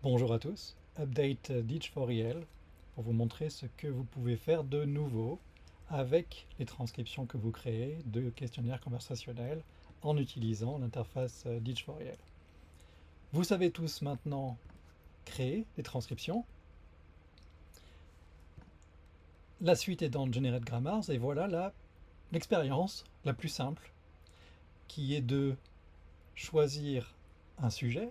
Bonjour à tous, update Ditch4EL pour vous montrer ce que vous pouvez faire de nouveau avec les transcriptions que vous créez de questionnaires conversationnels en utilisant l'interface Ditch4EL. Vous savez tous maintenant créer des transcriptions. La suite est dans Generate Grammars et voilà l'expérience la plus simple qui est de choisir un sujet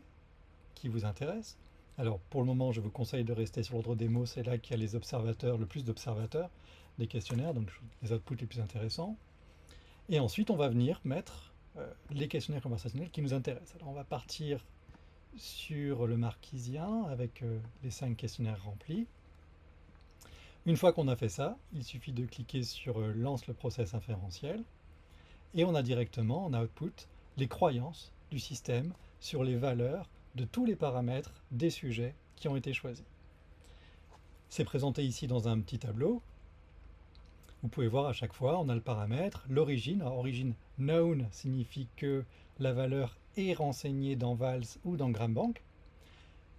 qui vous intéresse. Alors pour le moment, je vous conseille de rester sur l'ordre des mots, c'est là qu'il y a les observateurs, le plus d'observateurs des questionnaires, donc les outputs les plus intéressants. Et ensuite, on va venir mettre les questionnaires conversationnels qui nous intéressent. Alors on va partir sur le marquisien avec les 5 questionnaires remplis. Une fois qu'on a fait ça, il suffit de cliquer sur Lance le process inférentiel et on a directement en output les croyances du système sur les valeurs de tous les paramètres des sujets qui ont été choisis. C'est présenté ici dans un petit tableau. Vous pouvez voir à chaque fois, on a le paramètre, l'origine. Alors, origine known signifie que la valeur est renseignée dans Vals ou dans GramBank.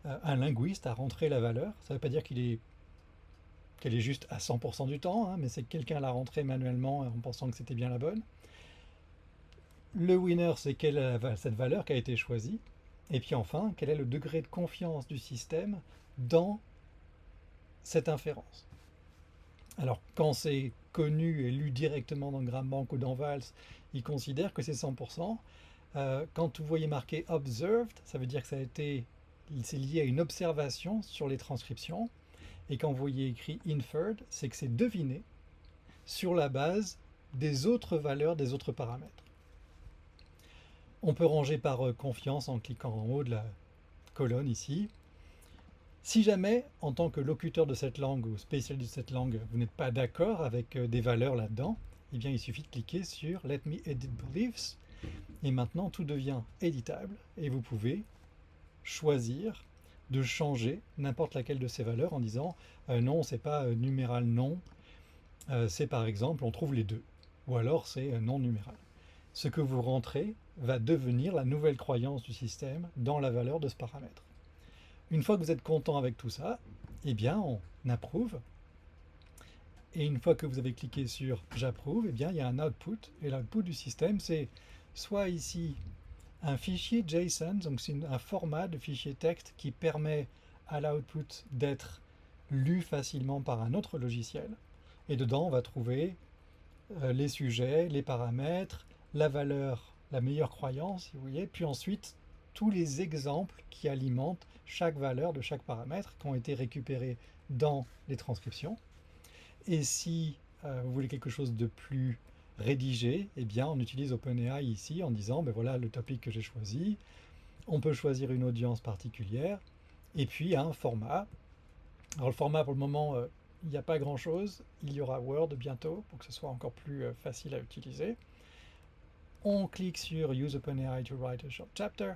Un linguiste a rentré la valeur. Ça ne veut pas dire qu'elle est juste à 100% du temps, mais c'est que quelqu'un l'a rentrée manuellement en pensant que c'était bien la bonne. Le winner, c'est quelle est cette valeur qui a été choisie. Et puis enfin, quel est le degré de confiance du système dans cette inférence. Alors, quand c'est connu et lu directement dans GramBank ou dans Vals, il considère que c'est 100%. Quand vous voyez marqué observed, ça veut dire que c'est lié à une observation sur les transcriptions. Et quand vous voyez écrit inferred, c'est que c'est deviné sur la base des autres valeurs, des autres paramètres. On peut ranger par confiance en cliquant en haut de la colonne ici. Si jamais, en tant que locuteur de cette langue ou spécialiste de cette langue, vous n'êtes pas d'accord avec des valeurs là-dedans, eh bien il suffit de cliquer sur Let me edit beliefs et maintenant tout devient éditable et vous pouvez choisir de changer n'importe laquelle de ces valeurs en disant non, c'est pas numéral non, c'est par exemple on trouve les deux ou alors c'est non numéral. Ce que vous rentrez va devenir la nouvelle croyance du système dans la valeur de ce paramètre. Une fois que vous êtes content avec tout ça, eh bien on approuve. Et une fois que vous avez cliqué sur j'approuve, eh bien il y a un output. Et l'output du système, c'est soit ici un fichier JSON, donc c'est un format de fichier texte qui permet à l'output d'être lu facilement par un autre logiciel. Et dedans, on va trouver les sujets, les paramètres, la valeur, la meilleure croyance, si vous voyez, puis ensuite tous les exemples qui alimentent chaque valeur de chaque paramètre qui ont été récupérés dans les transcriptions. Et si vous voulez quelque chose de plus rédigé, eh bien on utilise OpenAI ici en disant ben voilà le topic que j'ai choisi, on peut choisir une audience particulière et puis un format. Alors le format pour le moment il n'y a pas grand chose, il y aura Word bientôt pour que ce soit encore plus facile à utiliser. On clique sur Use OpenAI to write a short chapter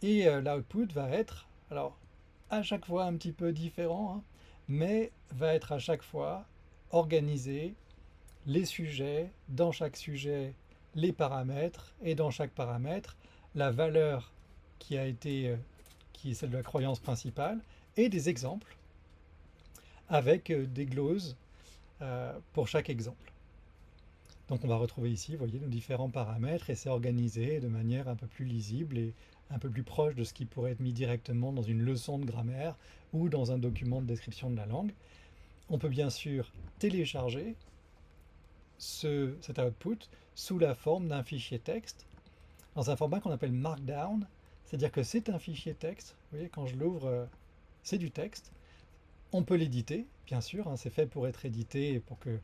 et l'output va être, alors à chaque fois un petit peu différent, mais va être à chaque fois organisé, les sujets, dans chaque sujet, les paramètres, et dans chaque paramètre, la valeur qui est celle de la croyance principale, et des exemples avec des gloses pour chaque exemple. Donc on va retrouver ici, vous voyez, nos différents paramètres et c'est organisé de manière un peu plus lisible et un peu plus proche de ce qui pourrait être mis directement dans une leçon de grammaire ou dans un document de description de la langue. On peut bien sûr télécharger cet output sous la forme d'un fichier texte dans un format qu'on appelle Markdown, c'est-à-dire que c'est un fichier texte. Vous voyez, quand je l'ouvre, c'est du texte. On peut l'éditer, bien sûr, c'est fait pour être édité et pour que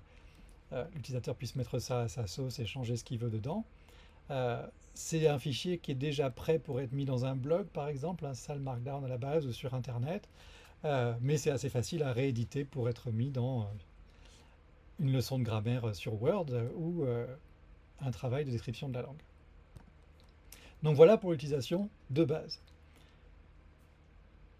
l'utilisateur puisse mettre ça à sa sauce et changer ce qu'il veut dedans. C'est un fichier qui est déjà prêt pour être mis dans un blog, par exemple, un sale Markdown à la base ou sur Internet, mais c'est assez facile à rééditer pour être mis dans une leçon de grammaire sur Word ou un travail de description de la langue. Donc voilà pour l'utilisation de base.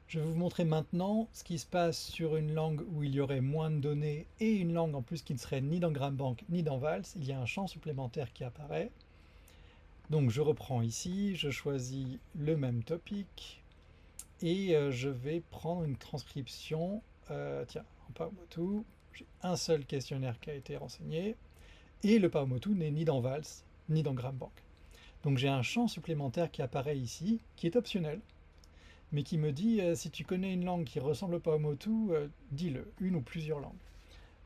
Je vais vous montrer maintenant ce qui se passe sur une langue où il y aurait moins de données et une langue en plus qui ne serait ni dans GramBank ni dans Vals. Il y a un champ supplémentaire qui apparaît. Donc je reprends ici, je choisis le même topic et je vais prendre une transcription. Tiens, en Paumotu, j'ai un seul questionnaire qui a été renseigné, et le Paumotu n'est ni dans Vals, ni dans GramBank. Donc j'ai un champ supplémentaire qui apparaît ici, qui est optionnel, mais qui me dit si tu connais une langue qui ressemble au Paumotu, dis-le, une ou plusieurs langues.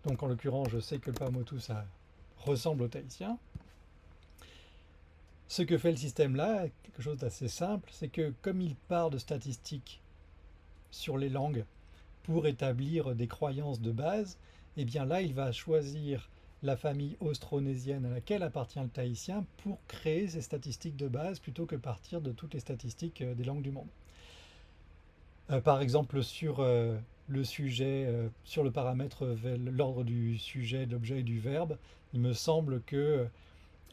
Donc en l'occurrence, je sais que le Paumotu, ça ressemble au tahitien. Ce que fait le système là, quelque chose d'assez simple, c'est que comme il part de statistiques sur les langues pour établir des croyances de base, et bien là, il va choisir la famille austronésienne à laquelle appartient le tahitien pour créer ces statistiques de base plutôt que partir de toutes les statistiques des langues du monde. Par exemple, sur le sujet, sur le paramètre l'ordre du sujet, de l'objet et du verbe, il me semble que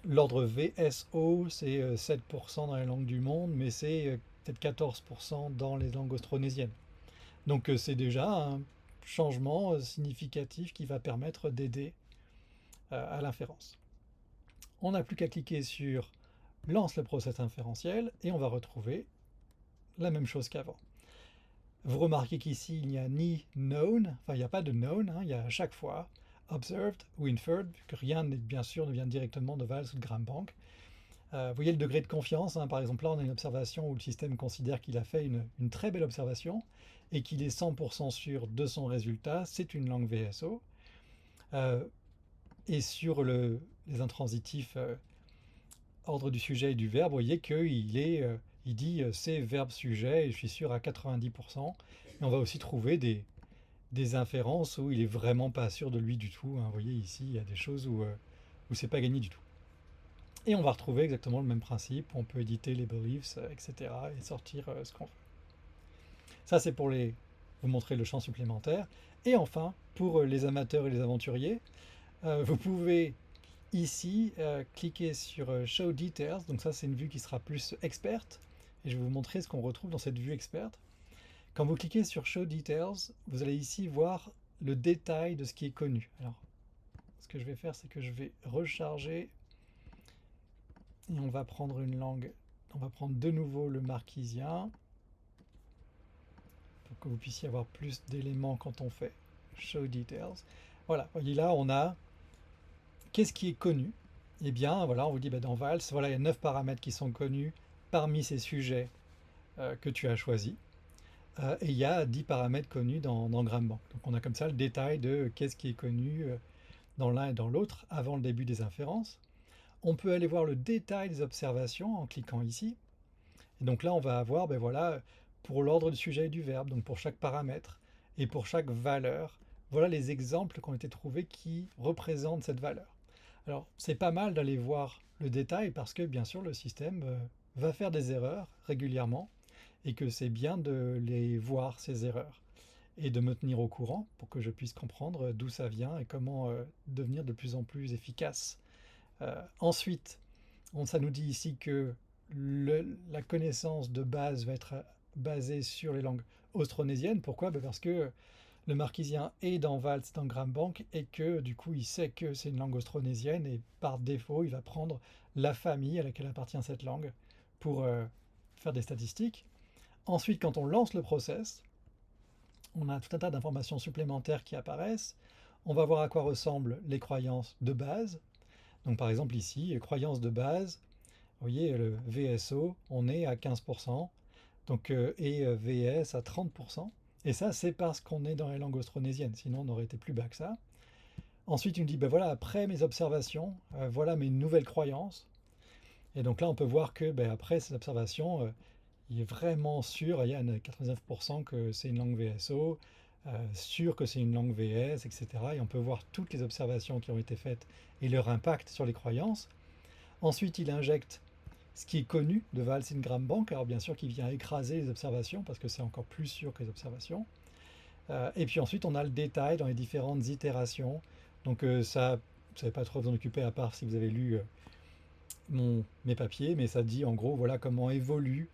l'ordre VSO, c'est 7% dans les langues du monde, mais c'est peut-être 14% dans les langues austronésiennes. Donc c'est déjà un changement significatif qui va permettre d'aider à l'inférence. On n'a plus qu'à cliquer sur lance le process inférentiel et on va retrouver la même chose qu'avant. Vous remarquez qu'ici il n'y a ni known, enfin il n'y a pas de known, il y a à chaque fois observed ou inferred, vu que rien bien sûr ne vient directement de Vals ou de GramBank. Vous voyez le degré de confiance, par exemple là on a une observation où le système considère qu'il a fait une très belle observation et qu'il est 100% sûr de son résultat, c'est une langue VSO. Et sur les intransitifs ordre du sujet et du verbe, vous voyez qu'il dit c'est verbe-sujet et je suis sûr à 90%. Et on va aussi trouver des inférences où il est vraiment pas sûr de lui du tout. Vous voyez ici, il y a des choses où c'est pas gagné du tout. Et on va retrouver exactement le même principe, on peut éditer les beliefs, etc. et sortir ce qu'on veut. Ça, c'est pour vous montrer le champ supplémentaire. Et enfin, pour les amateurs et les aventuriers, vous pouvez ici cliquer sur Show Details. Donc ça, c'est une vue qui sera plus experte. Et je vais vous montrer ce qu'on retrouve dans cette vue experte. Quand vous cliquez sur Show Details, vous allez ici voir le détail de ce qui est connu. Alors, ce que je vais faire, c'est que je vais recharger et on va prendre une langue. On va prendre de nouveau le marquisien pour que vous puissiez avoir plus d'éléments quand on fait Show Details. Voilà, voyez là, on a qu'est-ce qui est connu. Eh bien, voilà, on vous dit dans Vals, voilà, il y a 9 paramètres qui sont connus parmi ces sujets que tu as choisis. Et il y a 10 paramètres connus dans GramBank. Donc on a comme ça le détail de qu'est-ce qui est connu dans l'un et dans l'autre avant le début des inférences. On peut aller voir le détail des observations en cliquant ici. Et donc là, on va avoir, voilà, pour l'ordre du sujet et du verbe, donc pour chaque paramètre et pour chaque valeur, voilà les exemples qui ont été trouvés qui représentent cette valeur. Alors, c'est pas mal d'aller voir le détail parce que, bien sûr, le système va faire des erreurs régulièrement et que c'est bien de les voir, ces erreurs, et de me tenir au courant pour que je puisse comprendre d'où ça vient et comment devenir de plus en plus efficace. Ensuite, ça nous dit ici que la connaissance de base va être basée sur les langues austronésiennes. Pourquoi? Parce que le marquisien est dans Vals, dans GramBank, et que du coup il sait que c'est une langue austronésienne et par défaut il va prendre la famille à laquelle appartient cette langue pour faire des statistiques. Ensuite, quand on lance le process, on a tout un tas d'informations supplémentaires qui apparaissent. On va voir à quoi ressemblent les croyances de base. Donc par exemple ici, croyances de base, vous voyez le VSO, on est à 15%, donc, et VS à 30%. Et ça, c'est parce qu'on est dans les langues austronésiennes, sinon on aurait été plus bas que ça. Ensuite, il me dit, voilà, après mes observations, voilà mes nouvelles croyances. Et donc là, on peut voir que après ces observations, il est vraiment sûr, il y a 99% que c'est une langue VSO, sûr que c'est une langue VS, etc. Et on peut voir toutes les observations qui ont été faites et leur impact sur les croyances. Ensuite, il injecte ce qui est connu de Vals in GramBank, alors bien sûr qu'il vient écraser les observations parce que c'est encore plus sûr que les observations. Et puis ensuite, on a le détail dans les différentes itérations. Donc ça, vous ne savez pas trop vous en occuper à part si vous avez lu mes papiers, mais ça dit en gros voilà comment évoluent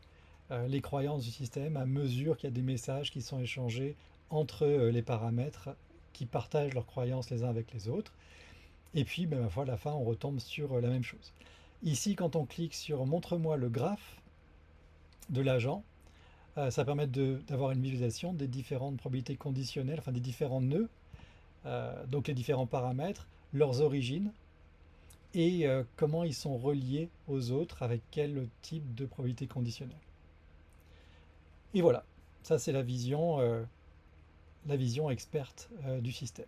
les croyances du système à mesure qu'il y a des messages qui sont échangés entre les paramètres qui partagent leurs croyances les uns avec les autres. Et puis, à la fin, on retombe sur la même chose. Ici, quand on clique sur « Montre-moi le graphe de l'agent », Ça permet d'avoir une visualisation des différentes probabilités conditionnelles, enfin des différents nœuds, donc les différents paramètres, leurs origines et comment ils sont reliés aux autres avec quel type de probabilité conditionnelle. Et voilà, ça c'est la vision experte du système.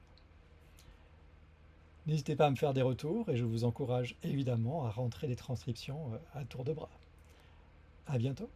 N'hésitez pas à me faire des retours et je vous encourage évidemment à rentrer des transcriptions à tour de bras. À bientôt.